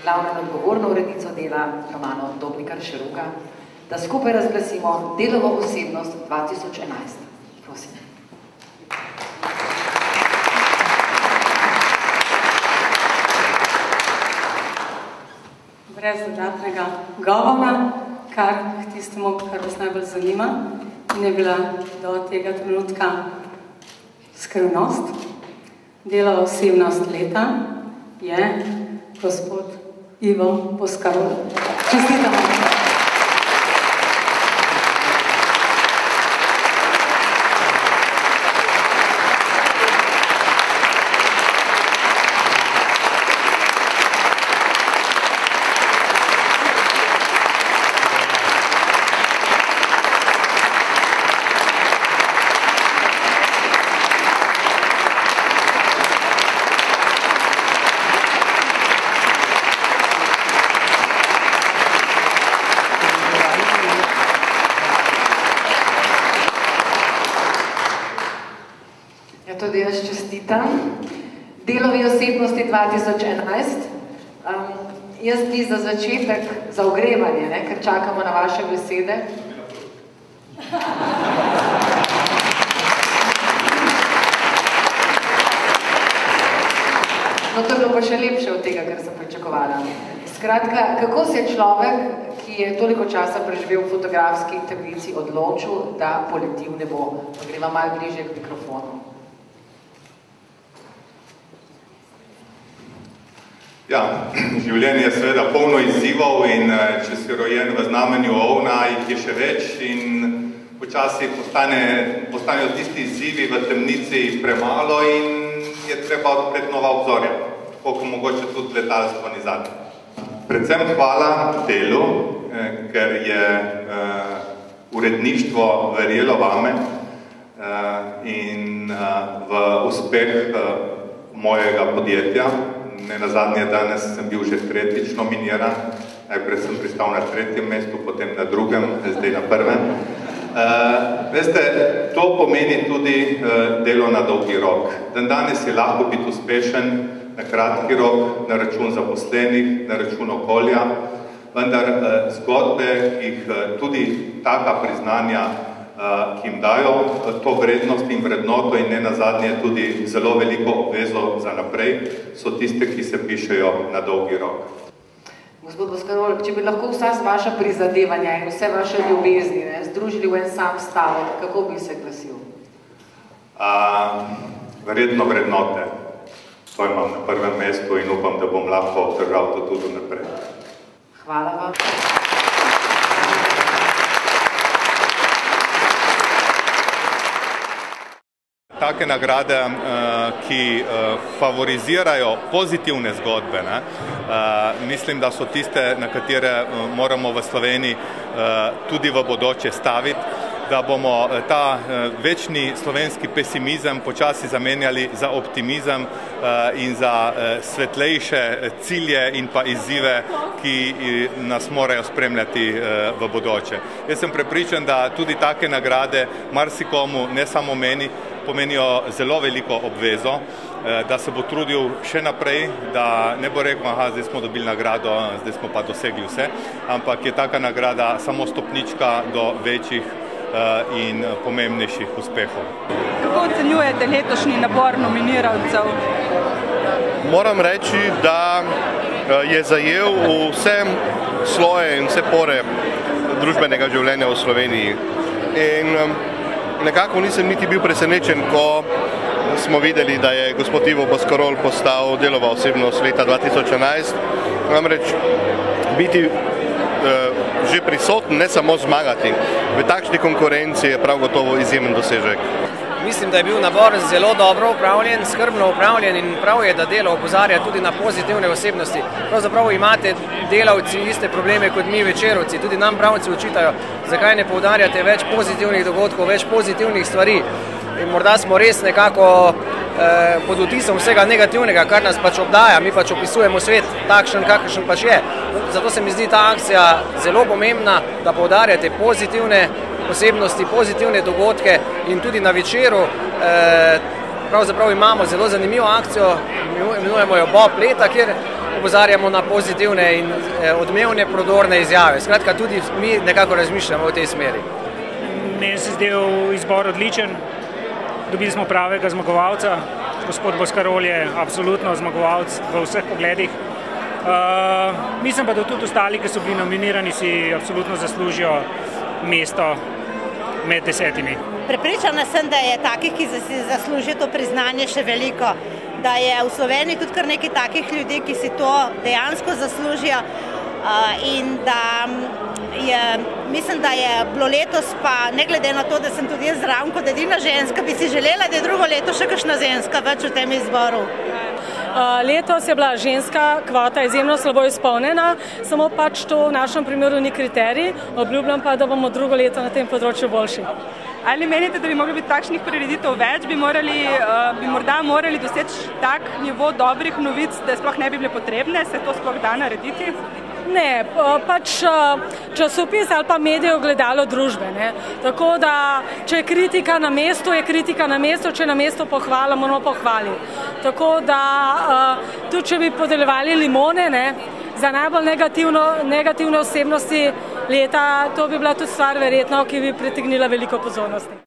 glavno in odgovorno urednico dela Romano Dobnikar Šeruga, da skupaj razglasimo Delovo osebnost 2011. Prosim. Brez dodatnega govora, kar k tistemu, kar vas najbolj zanima, in je bila do tega trenutka skrivnost. Delova osebnost leta je gospod Ivo Boscarol. Čestitamo. Tudi jaz čestitam Delovi osebnosti 2011. Jaz bi za začetek, za ogrevanje, ker čakamo na vaše besede. No, to je bilo pa še lepše od tega, kar sem pričakovala. Skratka, kako se je človek, ki je toliko časa preživel v fotografski tablici, odločil, da poleti v nebo? Greva malo bližje k mikrofonu. Ja, življenje je seveda polno izzivov in če si rojen v znamenju ovna, jih je še več in počasi postanejo tisti izzivi v temnici premalo in je treba odpreti nova obzorja, koliko mogoče tudi letalstvo ni zadnje. Predvsem hvala Delu, ker je uredništvo verjelo vame in v uspeh mojega podjetja. Nenazadnje danes sem bil že tretjič nominiran, najprej sem pristal na 3. mestu, potem na 2., zdaj na 1. Veste, to pomeni tudi delo na dolgi rok. Danes je lahko biti uspešen na kratki rok, na račun zaposlenih, na račun okolja, vendar zgodbe, jih tudi taka priznanja, ki jim dajo to vrednost in vrednoto in nenazadnje tudi zelo veliko obvezo za naprej, so tiste, ki se pišejo na dolgi rok. Gospod Boscarol, če bi lahko vsa vaša prizadevanja in vse vaše ljubezni združili v en sam stavek, kako bi se glasil? Verjetno vrednote. To imam na 1. mestu in upam, da bom lahko obdržal to tudi naprej. Hvala vam. Take nagrade, ki favorizirajo pozitivne zgodbe, mislim, da so tiste, na katere moramo v Sloveniji tudi v bodoče staviti, da bomo ta večni slovenski pesimizem počasi zamenjali za optimizem in za svetlejše cilje in pa izzive, ki nas morajo spremljati v bodoče. Jaz sem prepričan, da tudi take nagrade marsikomu, ne samo meni, pomenijo zelo veliko obvezo, da se bo trudil še naprej, da ne bo rekel, aha, zdaj smo dobili nagrado, zdaj smo pa dosegli vse, ampak je taka nagrada samo stopnička do večjih in pomembnejših uspehov. Kako ocenjujete letošnji nabor nominiralcev? Moram reči, da je zajel vse sloje in vse pore družbenega življenja v Sloveniji. In nekako nisem niti bil presenečen, ko smo videli, da je gospod Ivo Boscarol postal Delova osebnost leta 2011. Namreč biti že prisoten, ne samo zmagati. V takšni konkurenci je prav gotovo izjemen dosežek. Mislim, da je bil nabor zelo dobro upravljen, skrbno upravljen in prav je, da Delo opozarja tudi na pozitivne osebnosti. Pravzaprav imate delavci iste probleme kot mi večerovci, tudi nam pravci očitajo, zakaj ne poudarjate več pozitivnih dogodkov, več pozitivnih stvari. In morda smo res nekako pod vtisom vsega negativnega, kar nas pač obdaja, mi pač opisujemo svet takšen, kakršen pač je. Zato se mi zdi ta akcija zelo pomembna, da poudarjate pozitivne osebnosti, pozitivne dogodke in tudi na večeru pravzaprav imamo zelo zanimivo akcijo, imenujemo jo Bob leta, kjer opozarjamo na pozitivne in odmevne prodorne izjave. Skratka, tudi mi nekako razmišljamo v tej smeri. Meni se zdel izbor odličen. Dobili smo pravega zmagovalca. Gospod Boscarol je absolutno zmagovalec v vseh pogledih. Mislim pa, da tudi ostali, ki so bili nominirani, si absolutno zaslužijo mesto med 10. Prepričana sem, da je takih, ki si zaslužijo to priznanje, še veliko. Da je v Sloveniji tudi kar nekaj takih ljudi, ki si to dejansko zaslužijo. In da mislim, da je bilo letos, pa ne glede na to, da sem tudi jaz zraven kot edina ženska, bi si želela, da je drugo leto še kakšna ženska več v tem izboru. Letos je bila ženska kvota izjemno slabo izpolnjena, samo pač to v našem primeru ni kriterij, obljubljam pa, da bomo drugo leto na tem področju boljši. Ali menite, da bi mogli biti takšnih prireditev več, bi morda morali doseči tak nivo dobrih novic, da sploh ne bi bile potrebne, se to sploh da narediti? Ne, pač časopis ali pa medijev gledalo družbe. Ne? Tako da, če je kritika na mestu, je kritika na mestu, če je na mestu pohvala, moramo pohvaliti. Tako da, tudi če bi podeljevali limone, ne, za najbolj negativne osebnosti leta, to bi bila tudi stvar verjetno, ki bi pritegnila veliko pozornosti.